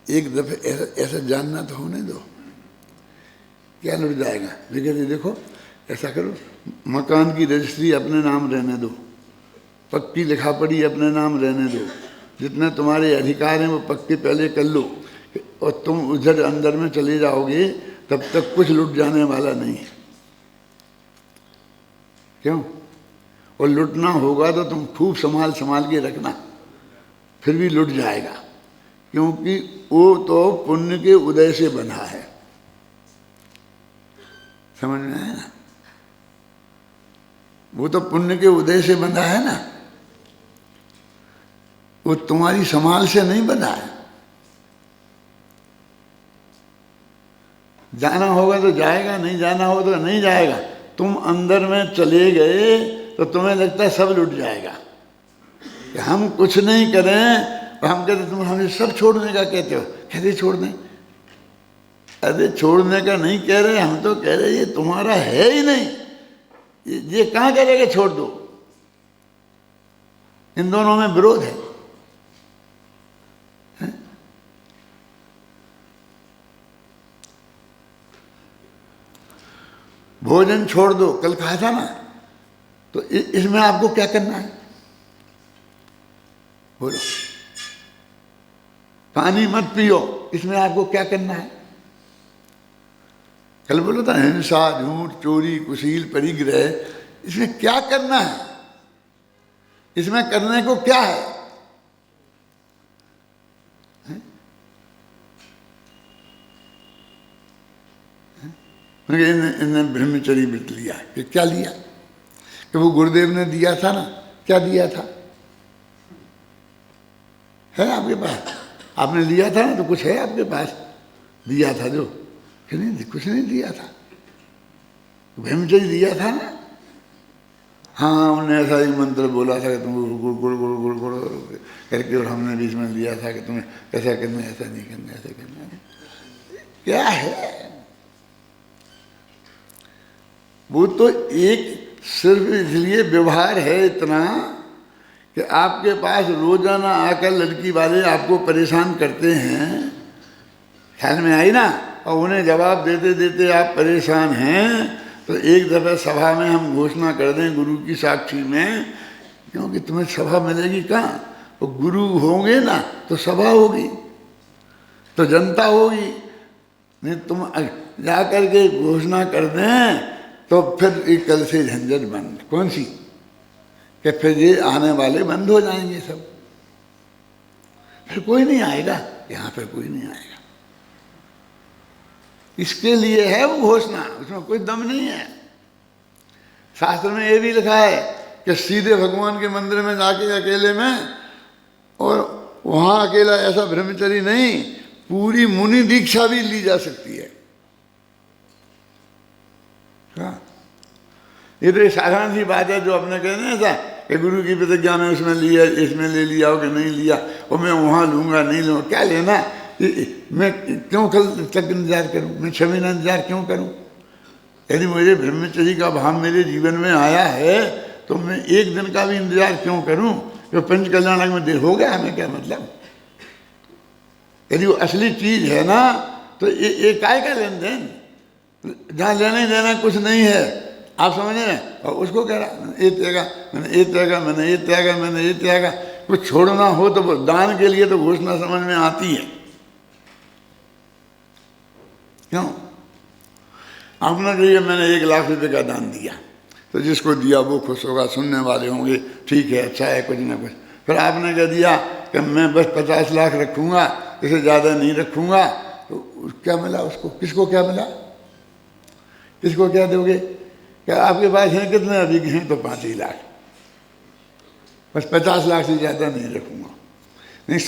एक दफे ऐसा ऐसा जानना तो होने दो, क्या लुट जाएगा। लेकिन देखो ऐसा करो, मकान की रजिस्ट्री अपने नाम रहने दो, पक्की लिखा पड़ी अपने नाम रहने दो, जितने तुम्हारे अधिकार हैं वो पक्के पहले कर लो, और तुम उधर अंदर में चले जाओगे तब तक कुछ लुट जाने वाला नहीं है। क्यों? और लुटना होगा तो तुम खूब संभाल संभाल के रखना, फिर भी लुट जाएगा, क्योंकि वो तो पुण्य के उदय से बंधा है। समझ में आया ना? वो तो पुण्य के उदय से बंधा है ना, वो तुम्हारी संभाल से नहीं बंधा है। जाना होगा तो जाएगा, नहीं जाना होगा तो नहीं जाएगा। तुम अंदर में चले गए तो तुम्हें लगता है सब लुट जाएगा, कि हम कुछ नहीं करें तो हम कहते तुम हमें सब छोड़ने का कहते हो। कहते छोड़ने, अरे छोड़ने का नहीं कह रहे, हम तो कह रहे ये तुम्हारा है ही नहीं, ये कहाँ कह रहे कि छोड़ दो। इन दोनों में विरोध है। भोजन छोड़ दो, कल कहा था ना, तो इसमें आपको क्या करना है बोलो। पानी मत पियो, इसमें आपको क्या करना है। कल बोलो था हिंसा, झूठ, चोरी, कुशील, परिग्रह, इसमें क्या करना है, इसमें करने को क्या है। इन्होंने ब्रह्मचर्य व्रत लिया कि क्या लिया, कि वो गुरुदेव ने दिया था ना, क्या दिया था, है आपके पास, आपने लिया था ना, तो कुछ है आपके पास दिया था जो, कि नहीं कुछ नहीं दिया था, ब्रह्मचर्य दिया था ना। हाँ, उन्होंने ऐसा ही मंत्र बोला था कि तुम गुड़ गुड़ गुड़ गुड़ गुड़ करके, और हमने बीच में लिया था कि तुम्हें ऐसा करना, ऐसा नहीं करना, ऐसा करना। क्या है वो, तो एक सिर्फ इसलिए व्यवहार है इतना कि आपके पास रोजाना आकर लड़की वाले आपको परेशान करते हैं, ख्याल में आई ना, और उन्हें जवाब देते देते आप परेशान हैं। तो एक दफे सभा में हम घोषणा कर दें गुरु की साक्षी में, क्योंकि तुम्हें सभा मिलेगी कहाँ, वो गुरु होंगे ना तो सभा होगी, तो जनता होगी। नहीं तुम जा करके घोषणा कर दें तो फिर एक कल से झंझट बंद। कौन सी? कि फिर ये आने वाले बंद हो जाएंगे सब, फिर कोई नहीं आएगा यहाँ, फिर कोई नहीं आएगा। इसके लिए है वो घोषणा, उसमें कोई दम नहीं है। शास्त्र में ये भी लिखा है कि सीधे भगवान के मंदिर में जाके अकेले में, और वहाँ अकेला ऐसा ब्रह्मचर्य नहीं, पूरी मुनि दीक्षा भी ली जा सकती है। हाँ, ये तो साधारण सी बात है जो अपने कहते हैं ऐसा कि गुरु की प्रतिज्ञा में उसमें लिया, इसमें ले लिया हो कि नहीं लिया, और मैं वहाँ लूँगा नहीं लूँगा, क्या लेना, मैं क्यों कल तक इंतजार करूँ, मैं 6 महीना इंतजार क्यों करूँ। यदि मुझे ब्रह्मचर्य का भाव मेरे जीवन में आया है तो मैं एक दिन का भी इंतजार क्यों करूँ। जो पंच कल्याणक में देर हो गया हमें क्या मतलब। यदि वो असली चीज़ है ना तो ये काय का लेन देन, जहाँ लेना देना कुछ नहीं है, आप समझ रहे हैं। और उसको कह रहा ये त्यागा, मैंने ये त्यागा, मैंने ये त्यागा, मैंने ये त्यागा। कुछ छोड़ना हो तो दान के लिए तो घोषणा समझ में आती है। क्यों? आपने कहिए मैंने 1 लाख रुपए का दान दिया, तो जिसको दिया वो खुश होगा, सुनने वाले होंगे ठीक है, अच्छा है, कुछ ना कुछ। फिर आपने कह दिया कि मैं बस 50 लाख रखूँगा, इससे ज़्यादा नहीं रखूँगा, तो क्या मिला उसको, किसको क्या मिला, किसको क्या दोगे। क्या आपके पास हैं कितने, अभी हैं तो 5 ही लाख, बस 50 लाख से ज़्यादा नहीं रखूँगा। नहीं,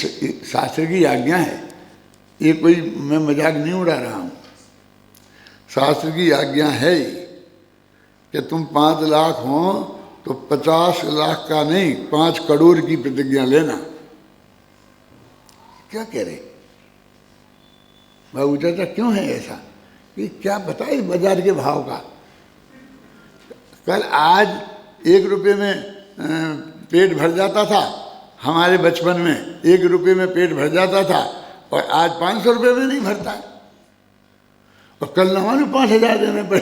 शास्त्र की आज्ञा है, ये कोई मैं मजाक नहीं उड़ा रहा हूँ। शास्त्र की आज्ञा है कि तुम 5 लाख हो तो 50 लाख का नहीं 5 करोड़ की प्रतिज्ञा लेना। क्या कह रहे बाबू चाचा, क्यों है ऐसा, कि क्या बताइए बाजार के भाव का। कल आज 1 रुपये में पेट भर जाता था, हमारे बचपन में 1 रुपये में पेट भर जाता था, और आज 500 रुपये में नहीं भरता है, और कल न हमारे 5,000 देने पड़े।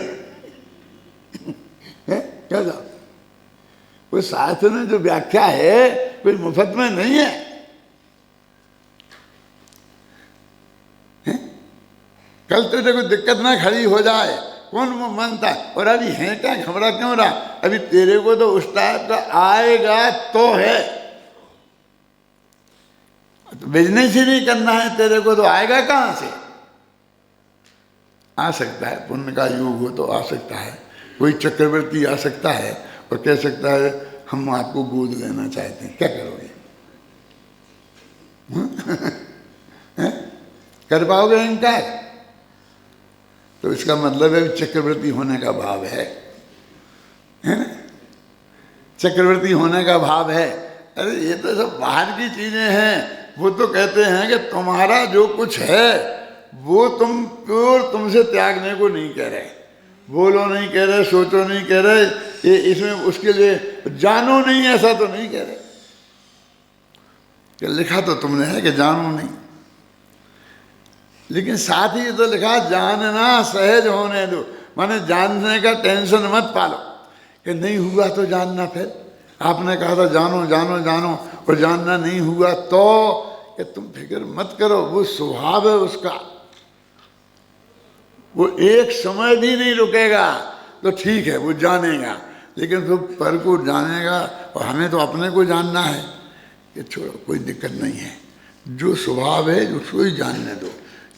क्या था? कोई शास्त्र में जो व्याख्या है कोई मुफ्त में नहीं है। कल तुझे कोई दिक्कत ना खड़ी हो जाए, कौन मानता है? और अभी है क्या, घबरा क्यों रहा? अभी तेरे को तो उस टाइप का आएगा तो है, तो बिजनेस ही नहीं करना है तेरे को, तो आएगा कहाँ से? आ सकता है, पुण्य का योग हो तो आ सकता है, कोई चक्रवर्ती आ सकता है और कह सकता है हम आपको गोद लेना चाहते हैं, क्या करोगे? कर पाओगे इनकार? तो इसका मतलब है चक्रवर्ती होने का भाव है ना? चक्रवर्ती होने का भाव है। अरे ये तो सब बाहर की चीजें हैं। वो तो कहते हैं कि तुम्हारा जो कुछ है वो तुम प्योर तुमसे त्यागने को नहीं कह रहे, बोलो नहीं कह रहे, सोचो नहीं कह रहे, ये इसमें उसके लिए जानो नहीं, ऐसा तो नहीं कह रहे। कि लिखा तो तुमने है कि जानो नहीं, लेकिन साथ ही तो लिखा जानना सहज होने दो, माने जानने का टेंशन मत पालो कि नहीं हुआ तो जानना। फिर आपने कहा था जानो जानो जानो, और जानना नहीं हुआ तो कि तुम फिक्र मत करो, वो स्वभाव है उसका, वो एक समय भी नहीं रुकेगा। तो ठीक है वो जानेगा, लेकिन फिर पर को जानेगा, और हमें तो अपने को जानना है कि छोड़ो कोई दिक्कत नहीं है, जो स्वभाव है उसको ही जानने दो।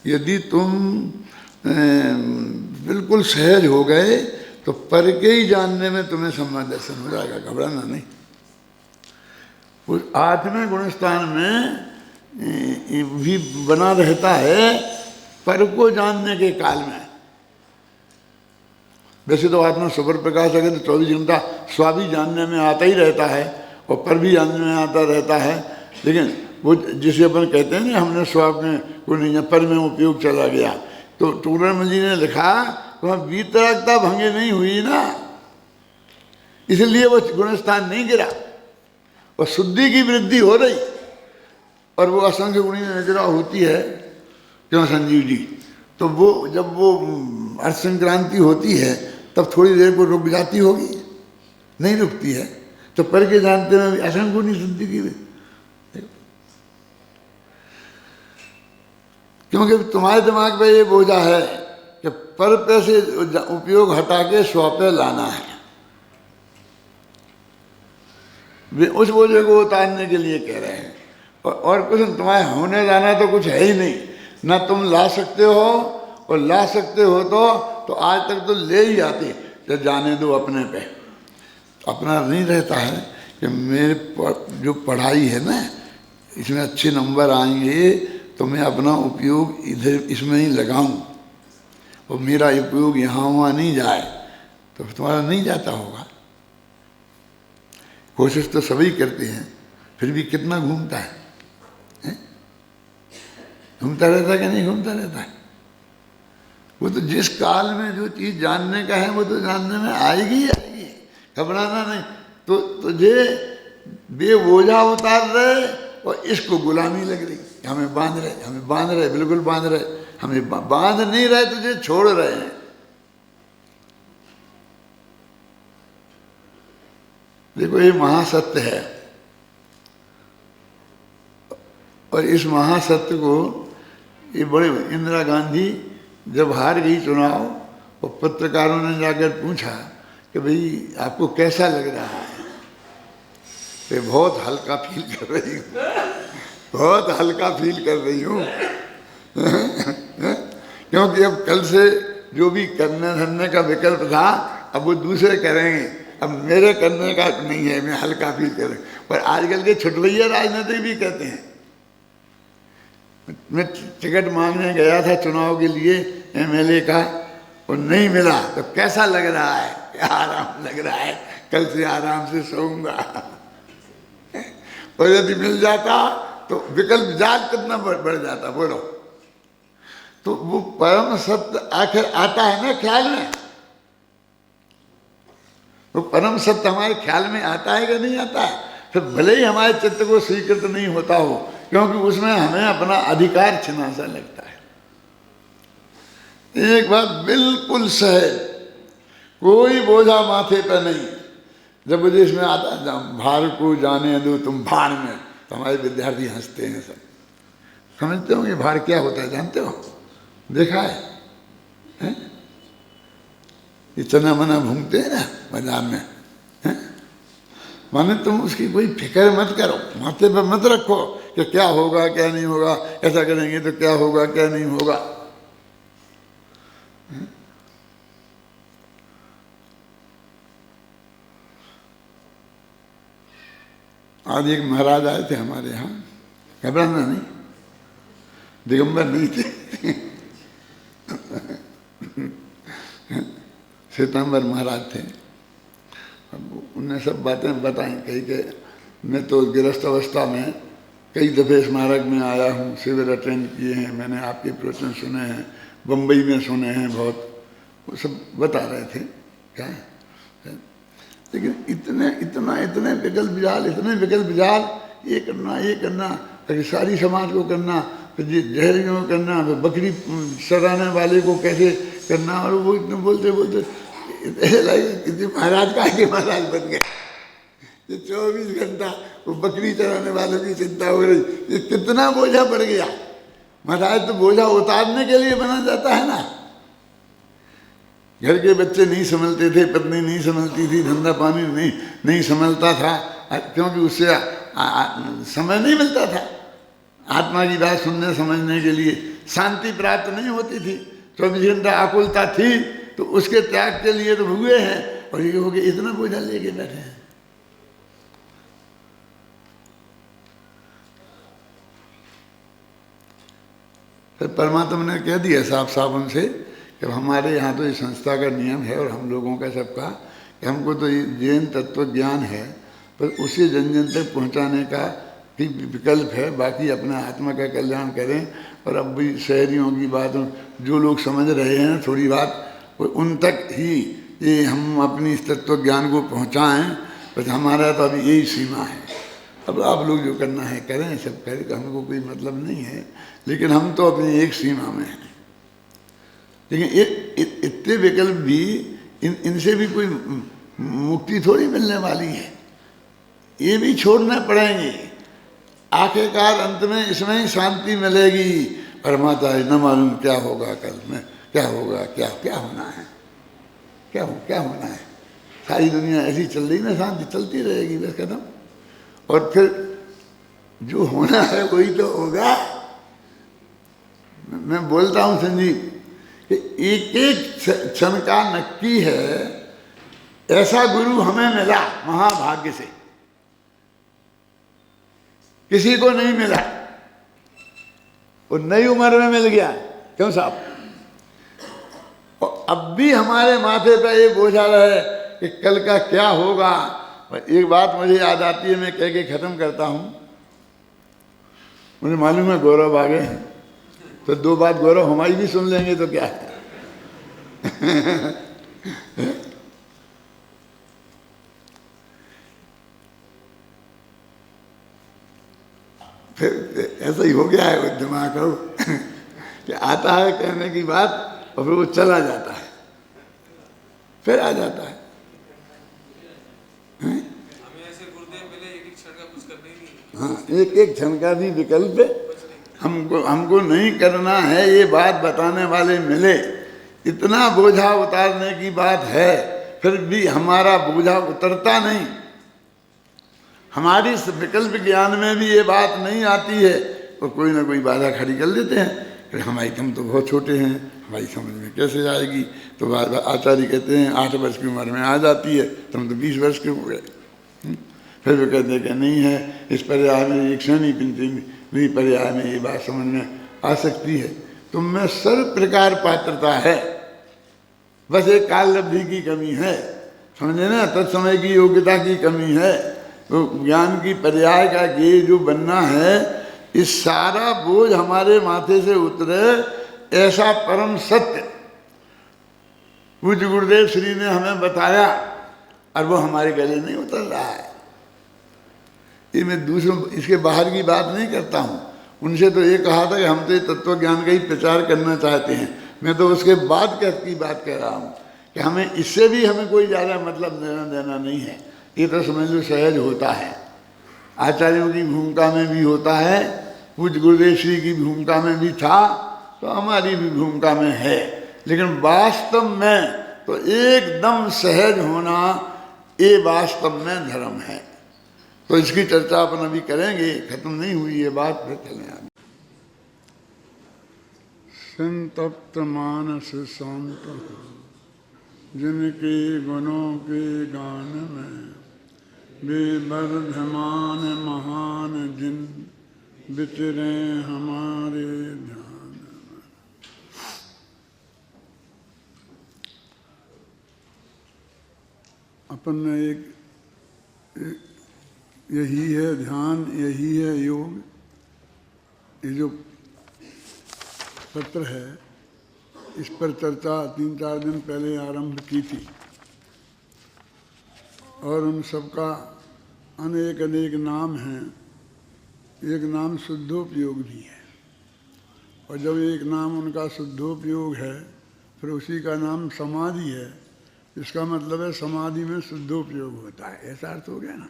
यदि तुम बिल्कुल सहज हो गए तो पर के ही जानने में तुम्हें सम्यक दर्शन हो जाएगा, घबराना नहीं। उस आठवें गुणस्थान में भी बना रहता है पर को जानने के काल में। वैसे तो आत्मा सुपर प्रकाश है तो 24 घंटा स्व भी जानने में आता ही रहता है और पर भी जानने में आता रहता है, लेकिन वो जिसे अपन कहते हैं ना हमने स्व में को नहीं, पर में उपयोग चला गया। तो टूरन जी ने लिखा वहाँ वीतरागता भंगे नहीं हुई ना, इसलिए वो गुणस्थान नहीं गिरा, और शुद्धि की वृद्धि हो रही, और वो असंख्य गुणी नजरा होती है। क्यों संजीव जी? तो वो जब वो अर्थ संक्रांति होती है तब थोड़ी देर को रुक जाती होगी, नहीं रुकती है। तो पर के जानते में असंख्य गुणी शुद्धि की, क्योंकि तुम्हारे दिमाग पे ये बोझा है कि पर पे से उपयोग हटा के स्व पे लाना है। वे उस बोझे को उतारने के लिए कह रहे हैं, और कुछ तुम्हारे होने जाना तो कुछ है ही नहीं, ना तुम ला सकते हो, और ला सकते हो तो आज तक तो ले ही आते। तो जाने दो अपने पे, अपना नहीं रहता है कि मेरे जो पढ़ाई है ना इसमें अच्छे नंबर आएंगे तो मैं अपना उपयोग इधर इसमें ही लगाऊं, और मेरा उपयोग यहाँ वहाँ नहीं जाए, तो तुम्हारा नहीं जाता होगा। कोशिश तो सभी करते हैं, फिर भी कितना घूमता है? घूमता रहता है कि नहीं घूमता रहता है? वो तो जिस काल में जो चीज़ जानने का है वो तो जानने में आएगी ही आएगी, घबराना नहीं। तो तुझे बेबोझा उतार रहे और इसको गुलामी लग रही, हमें बांध रहे, हमें बांध रहे, बिल्कुल बांध रहे, हमें बांध नहीं रहे, तुझे छोड़ रहे हैं। देखो ये महासत्य है, और इस महासत्य को ये बड़े इंदिरा गांधी जब हार गई चुनाव, और पत्रकारों ने जाकर पूछा कि भाई आपको कैसा लग रहा है? तो बहुत हल्का फील कर रही हूँ, बहुत हल्का फील कर रही हूँ क्योंकि अब कल से जो भी करने धरने का विकल्प था अब वो दूसरे करेंगे, अब मेरे करने का नहीं है, मैं हल्का फील कर रही हूँ। पर आजकल के छुटवैया राजनीतिक भी कहते हैं, मैं टिकट मांगने गया था चुनाव के लिए एमएलए का, और नहीं मिला, तो कैसा लग रहा है? आराम लग रहा है, कल से आराम से सोऊंगा और यदि मिल जाता तो विकल्प जात कितना बढ़ जाता, बोलो। तो वो परम सत्य आखिर आता है ना ख्याल में, वो परम सत्य हमारे ख्याल में आता है कि नहीं आता है? फिर भले ही हमारे चित्त को स्वीकृत नहीं होता हो क्योंकि उसमें हमें अपना अधिकार छिना सा लगता है। एक बात बिल्कुल सहज, कोई बोझा माथे पर नहीं। जब विदेश में आता है, भार को जाने दो तुम भार में, तो हमारे विद्यार्थी हंसते हैं। सब समझते हो ये भार क्या होता है, जानते हो, देखा है? ये चना मना भूंगते हैं ना बाजार में, माने तुम उसकी कोई फिक्र मत करो, माथे पर मत रखो कि क्या होगा क्या नहीं होगा, ऐसा करेंगे तो क्या होगा क्या नहीं होगा। आज एक महाराज आए थे हमारे यहाँ, घबराना नहीं, दिगंबर नहीं थे, श्वेतांबर महाराज थे। अब उन्हें सब बातें बताई, कही कि मैं तो गृहस्थ अवस्था में कई दफ़े स्मारक में आया हूँ, शिविर अटेंड किए हैं, मैंने आपके प्रवचन सुने हैं, बम्बई में सुने हैं बहुत, वो सब बता रहे थे क्या है। लेकिन इतने विकल्प विजाल, ये करना, फिर सारी समाज को करना, फिर जहरियों को करना, फिर बकरी सराने वाले को कैसे करना, और वो इतने बोलते किसी महाराज का आगे महाराज बन गए। ये 24 घंटा वो बकरी चराने वालों की चिंता हो रही, ये कितना बोझा बढ़ गया। महाराज तो बोझा उतारने के लिए बना जाता है ना। घर के बच्चे नहीं संभलते थे, पत्नी नहीं संभलती थी, धंधा पानी नहीं संभलता था, क्योंकि उससे समय नहीं मिलता था आत्मा की बात सुनने समझने के लिए, शांति प्राप्त नहीं होती थी, 24 घंटा आकुलता थी, तो उसके त्याग के लिए तो हुए हैं, और ये हो गया इतना बोझा लेके बैठे हैं। फिर परमात्मा ने कह दिया साफ साफ उनसे कि हमारे यहाँ तो ये संस्था का नियम है और हम लोगों का सबका कि हमको तो ये जैन तत्व ज्ञान है, पर उसे जन जन तक पहुँचाने का भी विकल्प है, बाकी अपना आत्मा का कल्याण करें। और अब भी शहरियों की बात, जो लोग समझ रहे हैं थोड़ी बात, उन तक ही ये हम अपनी इस तत्व ज्ञान को पहुँचाएँ, बस हमारा तो अभी यही सीमा है। अब आप लोग जो करना है करें, सब करें, हमको कोई मतलब नहीं है, लेकिन हम तो अपनी एक सीमा में हैं। लेकिन इतने विकल्प भी इनसे भी कोई मुक्ति थोड़ी मिलने वाली है, ये भी छोड़ना पड़ेंगे। आखिरकार अंत में इसमें ही शांति मिलेगी। परमात्मा न मालूम क्या होगा कल में, क्या होगा, क्या होना है, क्या होना है। सारी दुनिया ऐसी चल रही ना, शांति चलती रहेगी बस खत्म। और फिर जो होना है वही तो होगा। मैं बोलता हूँ संजीव कि एक एक क्षण का नक्की है, ऐसा गुरु हमें मिला महाभाग्य से, किसी को नहीं मिला, और नई उम्र में मिल गया। क्यों साहब? और अब भी हमारे माथे पे ये बोझा रहे कि कल का क्या होगा। एक बात मुझे याद आती है, मैं कह के ख़त्म करता हूँ। मुझे मालूम है गौरव आ गए हैं, तो दो बात गौरव हमारी भी सुन लेंगे तो क्या है। फिर ऐसा ही हो गया है वो दिमाग को कि आता है कहने की बात और फिर वो चला जाता है, फिर आ जाता है। हाँ, एक एक क्षण का भी विकल्प हमको नहीं करना है। ये बात बताने वाले मिले, इतना बोझा उतारने की बात है, फिर भी हमारा बोझा उतरता नहीं। हमारी विकल्प ज्ञान में भी ये बात नहीं आती है, और कोई ना कोई बाधा खड़ी कर देते हैं। फिर हम तो बहुत छोटे हैं, हमारी समझ में कैसे आएगी। तो आचार्य कहते हैं 8 वर्ष की उम्र में आ जाती है, तो हम तो 20 वर्ष के हो गए। फिर वो कहते हैं कि नहीं है, इस पर्याय में एक क्षण ही पंचमी पर्याय में ये बात समझ में आ सकती है। तुम में सर्व प्रकार पात्रता है, बस एक काल लब्धि की कमी है, समझे ना, तत्समय की योग्यता की कमी है। तो ज्ञान की पर्याय का ये जो बनना है, इस सारा बोझ हमारे माथे से उतरे, ऐसा परम सत्य पूज्य गुरुदेव श्री ने हमें बताया, और वो हमारे गले नहीं उतर रहा है। ये मैं दूसरों इसके बाहर की बात नहीं करता हूँ। उनसे तो ये कहा था कि हम तो ये तत्व ज्ञान का ही प्रचार करना चाहते हैं। मैं तो उसके बाद की बात कह रहा हूँ कि हमें इससे भी हमें कोई ज़्यादा मतलब लेना देना नहीं है। ये तो समझ लो सहज होता है, आचार्यों की भूमिका में भी होता है, पूज्य गुरुदेव श्री की भूमिका में भी था, तो हमारी भी भूमिका में है। लेकिन वास्तव में तो एकदम सहज होना ये वास्तव में धर्म है। तो इसकी चर्चा अपन अभी करेंगे, खत्म नहीं हुई ये बात, फिर चलें आगे। संतप्त मानस शांत जिनके गुणों के गान में वे वर्धमान महान जिन विचरे हमारे ध्यान में। अपन ने एक यही है ध्यान, यही है योग। ये जो पत्र है इस पर चर्चा 3-4 दिन पहले आरंभ की थी और उन सबका अनेक अनेक नाम हैं। एक नाम शुद्धोपयोग भी है, और जब एक नाम उनका शुद्धोपयोग है फिर उसी का नाम समाधि है। इसका मतलब है समाधि में शुद्धोपयोग होता है, ऐसा अर्थ हो गया ना।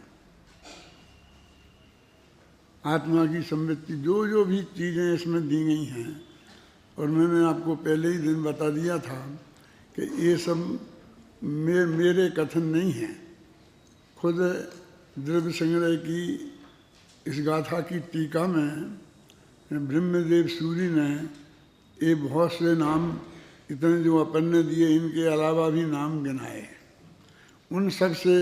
आत्मा की संवृत्ति जो भी चीज़ें इसमें दी गई हैं, और मैंने आपको पहले ही दिन बता दिया था कि ये सब मेरे कथन नहीं हैं। खुद द्रव्य संग्रह की इस गाथा की टीका में ब्रह्मदेव सूरी ने ये बहुत से नाम इतने जो अपन ने दिए, इनके अलावा भी नाम गिनाए। उन सब से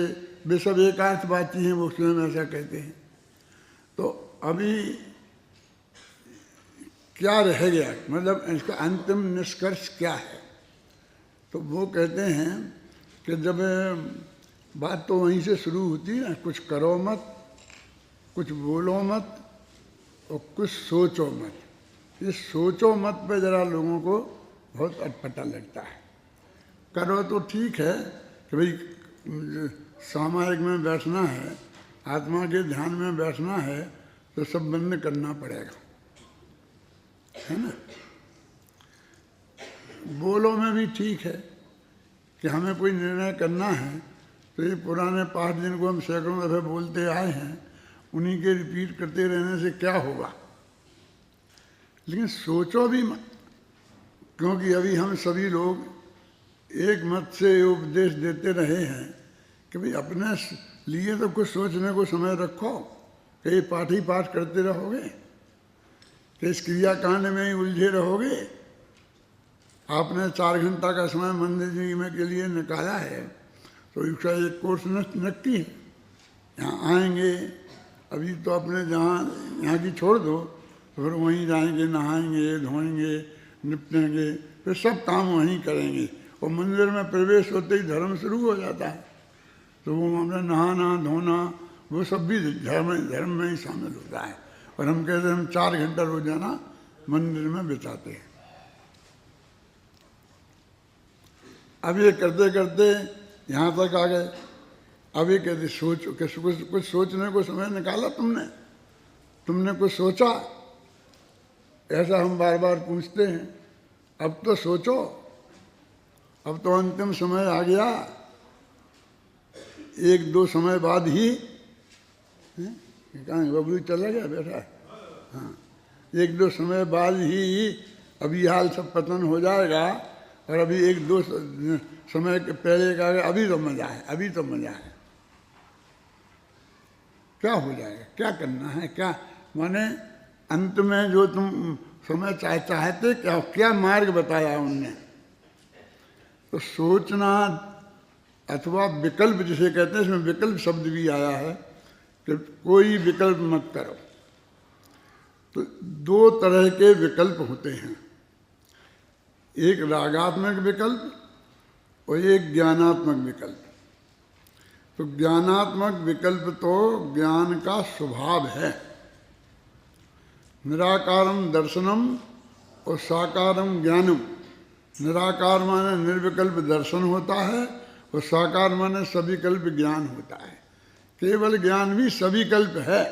वे सब एकार्थवाची हैं, वो स्वयं ऐसा कहते हैं। तो अभी क्या रह गया, मतलब इसका अंतिम निष्कर्ष क्या है? तो वो कहते हैं कि जब बात तो वहीं से शुरू होती है, कुछ करो मत, कुछ बोलो मत और कुछ सोचो मत। इस सोचो मत पे ज़रा लोगों को बहुत अटपटा लगता है। करो तो ठीक है कि भाई सामायिक में बैठना है, आत्मा के ध्यान में बैठना है, तो सब बंद करना पड़ेगा, है ना। बोलो में भी ठीक है कि हमें कोई निर्णय करना है, तो ये पुराने पाठ जिनको हम सैकड़ों दफ़े बोलते आए हैं, उन्हीं के रिपीट करते रहने से क्या होगा। लेकिन सोचो भी मत, क्योंकि अभी हम सभी लोग एक मत से उपदेश देते रहे हैं कि भाई अपने लिए तो कुछ सोचने को समय रखो, कि पाठ ही पाठ करते रहोगे, कि इस क्रियाकांड में ही उलझे रहोगे। आपने 4 घंटा का समय मंदिर जी में के लिए निकाला है, तो इसका एक कोर्स नक्की है। यहाँ आएंगे, अभी तो अपने यहाँ की छोड़ दो, फिर वहीं जाएंगे, नहाएंगे, धोएंगे, निपटेंगे, फिर सब काम वहीं करेंगे। और मंदिर में प्रवेश होते ही धर्म शुरू हो जाता है, तो वो हमें नहाना धोना वो सब भी धर्म में ही शामिल होता है। और हम कहते हैं हम 4 घंटा रोजाना मंदिर में बिताते हैं। अब ये करते करते यहाँ तक आ गए। अब ये कहते सोचो, कुछ सोचने को समय निकाला तुमने कुछ सोचा? ऐसा हम बार बार पूछते हैं। अब तो सोचो, अब तो अंतिम समय आ गया। 1-2 समय बाद ही कहाँ बबलू चला गया, बैठा है, हाँ, 1-2 समय बाद ही अभी हाल सब पतन हो जाएगा। और अभी 1-2 समय के पहले का अभी तो मजा है, अभी तो मजा है। क्या हो जाएगा, क्या करना है, क्या माने अंत में जो तुम समय चाहते क्या मार्ग बताया उनने। तो सोचना अथवा विकल्प जिसे कहते हैं, इसमें विकल्प शब्द भी आया है कि कोई विकल्प मत करो। तो 2 तरह के विकल्प होते हैं, एक रागात्मक विकल्प और एक ज्ञानात्मक विकल्प। तो ज्ञानात्मक विकल्प तो ज्ञान का स्वभाव है। निराकारम दर्शनम और साकारम ज्ञानम। निराकार माने निर्विकल्प दर्शन होता है और साकार माने सविकल्प ज्ञान होता है। केवल ज्ञान भी सविकल्प है।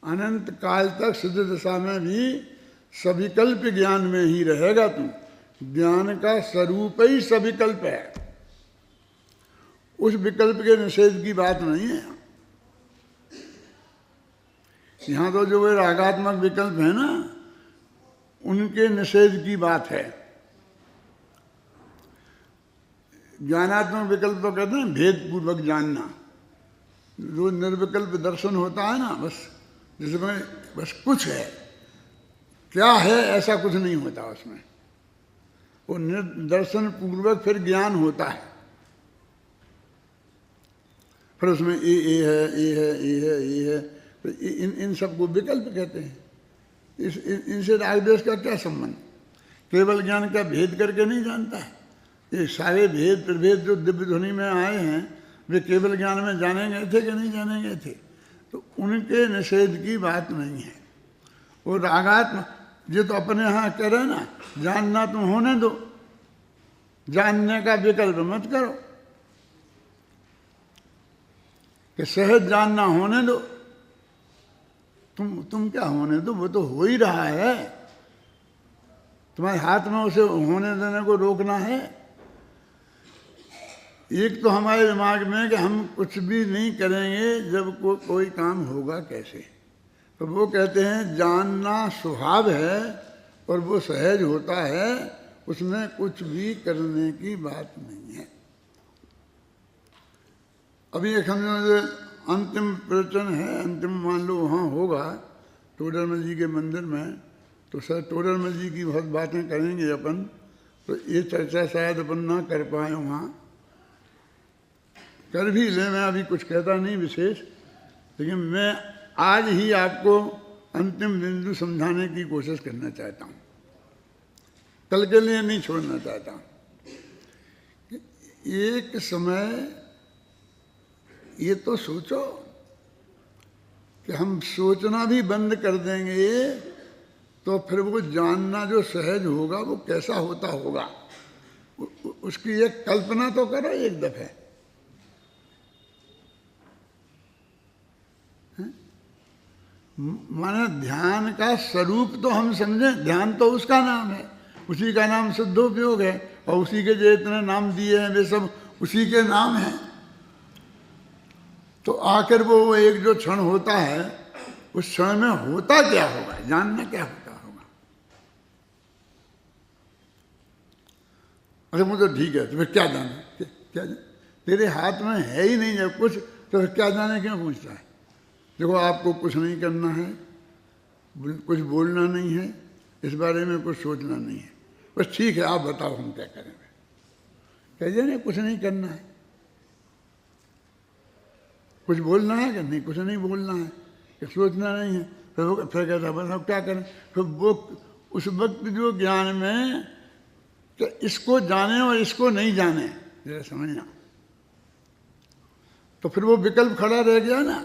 अनंत काल तक सिद्ध दशा में भी सविकल्प ज्ञान में ही रहेगा तू। ज्ञान का स्वरूप ही सविकल्प है, उस विकल्प के निषेध की बात नहीं है। यहाँ तो जो वे रागात्मक विकल्प है ना, उनके निषेध की बात है। ज्ञानात्मक विकल्प तो कहते हैं भेद पूर्वक जानना। जो निर्विकल्प दर्शन होता है ना, बस जिसमें बस कुछ है, क्या है ऐसा कुछ नहीं होता उसमें। वो दर्शन पूर्वक फिर ज्ञान होता है, फिर उसमें ये है, ये है, ये है, ये है, तो इन सबको विकल्प कहते हैं। इनसे रागद्वेष का क्या संबंध? केवल ज्ञान का भेद करके नहीं जानता है। ये सारे भेद प्रभेद जो दिव्य ध्वनि में आए हैं, वे केवल ज्ञान में जाने गए थे कि नहीं जाने गए थे? तो उनके निषेध की बात नहीं है। वो रागात्म ये तो अपने यहाँ कह रहे हैं ना, जानना तुम होने दो, जानने का विकल्प मत करो, कि सहज जानना होने दो। तुम क्या होने दो, वो तो हो ही रहा है। तुम्हारे हाथ में उसे होने देने को रोकना है। एक तो हमारे दिमाग में कि हम कुछ भी नहीं करेंगे जब कोई काम होगा कैसे। तो वो कहते हैं जानना स्वभाव है और वो सहज होता है, उसमें कुछ भी करने की बात नहीं है। अभी एक हमने अंतिम प्रवचन है, अंतिम मान लो वहाँ होगा टोडरमल जी के मंदिर में, तो सर टोडरमल जी की बहुत बातें करेंगे अपन। तो ये चर्चा शायद अपन ना कर पाए वहाँ, कर भी ले। मैं अभी कुछ कहता नहीं विशेष, लेकिन मैं आज ही आपको अंतिम बिंदु समझाने की कोशिश करना चाहता हूँ, कल के लिए नहीं छोड़ना चाहता हूँ। एक समय ये तो सोचो कि हम सोचना भी बंद कर देंगे तो फिर वो जानना जो सहज होगा वो कैसा होता होगा, उसकी एक कल्पना तो करो एक दफे। माने ध्यान का स्वरूप तो हम समझें, ध्यान तो उसका नाम है, उसी का नाम शुद्धोपयोग है, और उसी के जो इतने नाम दिए हैं वे सब उसी के नाम हैं। तो आखिर वो एक जो क्षण होता है, उस क्षण में होता क्या होगा, जानना क्या होता होगा। अरे मुझे तो ठीक है, तुम्हें क्या जाना, क्या जाना? तेरे हाथ में है ही नहीं जब कुछ, तो फिर क्या जाने क्यों पूछता है? देखो आपको कुछ नहीं करना है, कुछ बोलना नहीं है, इस बारे में कुछ सोचना नहीं है, बस ठीक है आप बताओ हम क्या करें। कहिए नहीं कुछ नहीं करना है, कुछ बोलना है कि नहीं, कुछ नहीं बोलना है, कि सोचना नहीं है। फिर कहता बस अब क्या करें। फिर वो उस वक्त जो ज्ञान में कि इसको जाने और इसको नहीं जाने, जरा समझना, तो फिर वो विकल्प खड़ा रह गया ना।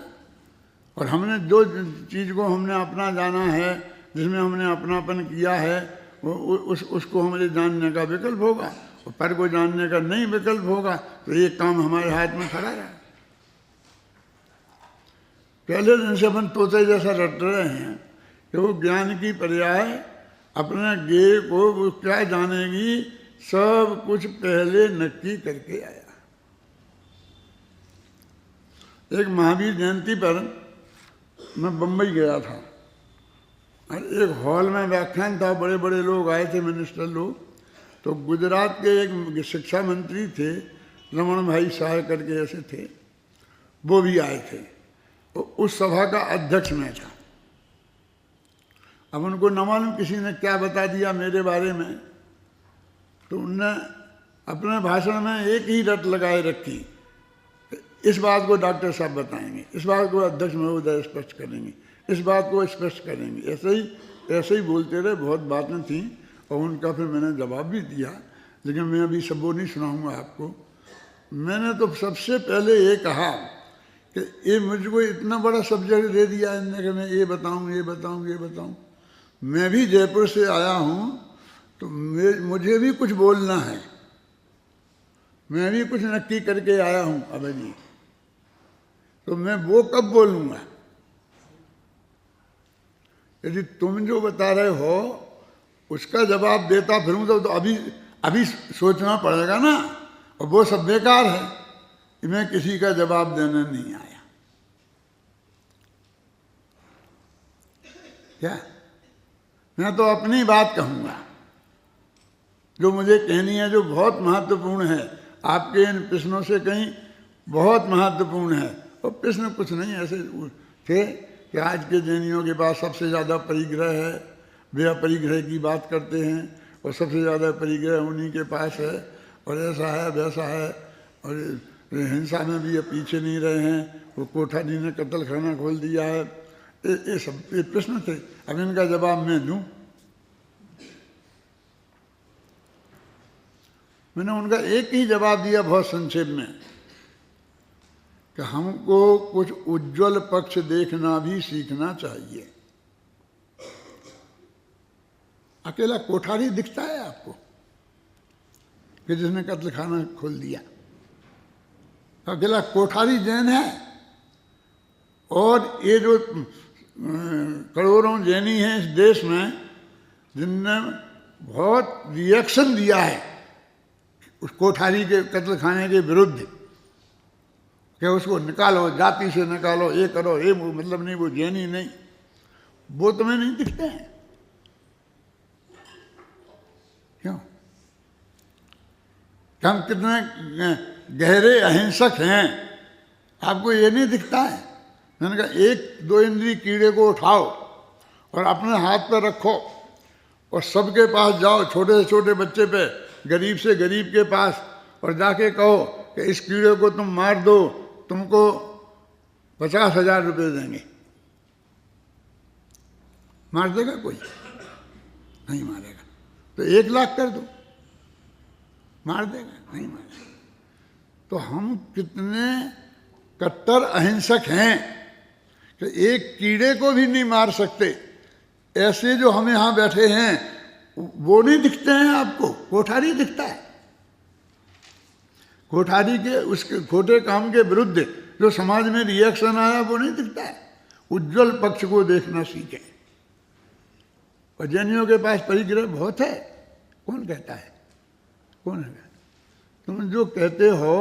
और हमने जो चीज़ को हमने अपना जाना है, जिसमें हमने अपनापन किया है, उसको हमारे जानने का विकल्प होगा, और पर को जानने का नहीं विकल्प होगा, तो ये काम हमारे हाथ में खड़ा रहा। पहले दिन से अपन तोते जैसा रट रहे हैं कि वो ज्ञान की पर्याय अपने ज्ञेय को वो क्या जानेगी, सब कुछ पहले नक्की करके आया। एक महावीर जयंती पर मैं बम्बई गया था, और एक हॉल में व्याख्यान था, बड़े बड़े लोग आए थे, मिनिस्टर लोग। तो गुजरात के एक शिक्षा मंत्री थे, रमन भाई शाह करके ऐसे थे, वो भी आए थे। तो उस सभा का अध्यक्ष मैं था। अब उनको न मालूम किसी ने क्या बता दिया मेरे बारे में, तो उनने अपने भाषण में एक ही रट लगाए रखी, इस बात को डॉक्टर साहब बताएंगे, इस बात को अध्यक्ष महोदय स्पष्ट करेंगे, इस बात को स्पष्ट करेंगे। ऐसे ही बोलते रहे, बहुत बातें थीं, और उनका फिर मैंने जवाब भी दिया, लेकिन मैं अभी सब वो नहीं सुनाऊंगा आपको। मैंने तो सबसे पहले ये कहा कि ये मुझको इतना बड़ा सब्जेक्ट दे दिया इनने कि मैं ये बताऊँ, ये बताऊँ, ये बताऊँ। मैं भी जयपुर से आया हूँ, तो मुझे भी कुछ बोलना है, मैं भी कुछ नक्की करके आया हूँ। अब नहीं तो मैं वो कब बोलूँगा? यदि तुम जो बता रहे हो उसका जवाब देता फिरूं तो अभी अभी सोचना पड़ेगा ना, और वो सब बेकार है कि मैं किसी का जवाब देने नहीं आया। क्या मैं तो अपनी बात कहूंगा जो मुझे कहनी है, जो बहुत महत्वपूर्ण है। आपके इन प्रश्नों से कहीं बहुत महत्वपूर्ण है। और प्रश्न कुछ नहीं ऐसे थे कि आज के जैनियों के पास सबसे ज़्यादा परिग्रह है, वे अपरिग्रह की बात करते हैं, और सबसे ज़्यादा परिग्रह उन्हीं के पास है, और ऐसा है वैसा है, और हिंसा में भी ये पीछे नहीं रहे हैं, वो कोठारी ने कत्ल खाना खोल दिया है। ये सब ये प्रश्न थे। अब इनका जवाब मैं दूं। मैंने उनका एक ही जवाब दिया बहुत संक्षेप में कि हमको कुछ उज्जवल पक्ष देखना भी सीखना चाहिए। अकेला कोठारी दिखता है आपको कि जिसने कत्ल खाना खोल दिया? अकेला कोठारी जैन है? और ये जो करोड़ों जैनी हैं इस देश में जिनने बहुत रिएक्शन दिया है उस कोठारी के कत्ल खाने के विरुद्ध कि उसको निकालो, जाति से निकालो, ये करो, ये मतलब नहीं, वो जैनी नहीं, वो तुम्हें नहीं दिखते हैं क्यों? कि हम कितने गहरे अहिंसक हैं, आपको ये नहीं दिखता है? मैंने कहा एक दो इंद्री कीड़े को उठाओ और अपने हाथ पर रखो और सबके पास जाओ, छोटे से छोटे बच्चे पे, गरीब से गरीब के पास, और जाके कहो कि इस कीड़े को तुम मार दो, तुमको 50,000 रुपये देंगे। मार देगा कोई? नहीं मारेगा। तो 1 लाख कर दो, मार देगा? नहीं मारेगा। तो हम कितने कट्टर अहिंसक हैं कि एक कीड़े को भी नहीं मार सकते। ऐसे जो हम यहाँ बैठे हैं वो नहीं दिखते हैं आपको? कोठारी दिखता है। कोठारी के उसके खोटे काम के विरुद्ध जो समाज में रिएक्शन आया वो नहीं दिखता है। उज्जवल पक्ष को देखना सीखें। और जैनियों के पास परिग्रह बहुत है। कौन कहता है? कौन है? तुम जो कहते हो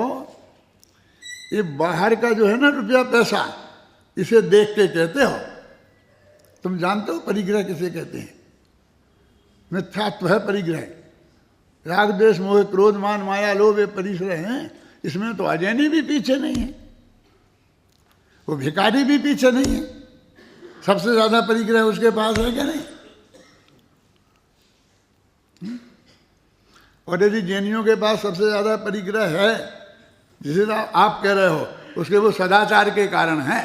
ये बाहर का जो है ना रुपया पैसा, इसे देख के कहते हो। तुम जानते हो परिग्रह किसे कहते हैं? मिथ्यात्व है परिग्रह। राग द्वेष मोह क्रोध मान माया लोभ ये परिग्रह हैं। इसमें तो अजैनी भी पीछे नहीं है, वो भिखारी भी पीछे नहीं है। सबसे ज्यादा परिग्रह उसके पास है क्या नहीं? और यदि जैनियों के पास सबसे ज्यादा परिग्रह है, जिसे आप कह रहे हो, उसके वो सदाचार के कारण है।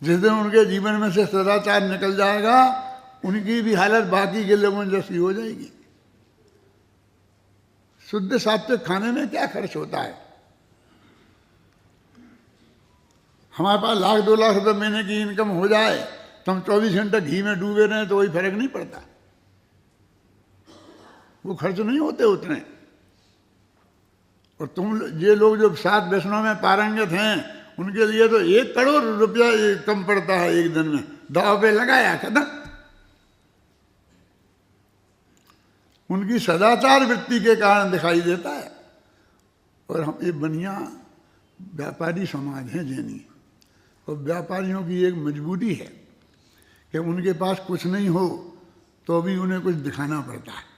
जिस दिन उनके जीवन में से सदाचार निकल जाएगा, उनकी भी हालत बाकी के लोगों जैसी हो जाएगी। शुद्ध सात्विक खाने में क्या खर्च होता है? हमारे पास 1,00,000 2 लाख रुपए महीने की इनकम हो जाए तो हम 24 घंटे घी में डूबे रहें तो कोई फर्क नहीं पड़ता। वो खर्च नहीं होते उतने। और तुम ये लोग जो 7 व्यसनों में पारंगत हैं, उनके लिए तो 1 करोड़ रुपया कम पड़ता है एक दिन में। दाव पे लगाया, खत्म। उनकी सदाचार वृत्ति के कारण दिखाई देता है। और हम ये बढ़िया व्यापारी समाज है जैनी। और व्यापारियों की एक मजबूरी है कि उनके पास कुछ नहीं हो तो भी उन्हें कुछ दिखाना पड़ता है।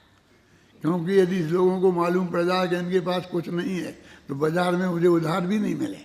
क्योंकि यदि लोगों को मालूम पड़ जाए कि इनके पास कुछ नहीं है तो बाजार में मुझे उधार भी नहीं मिले।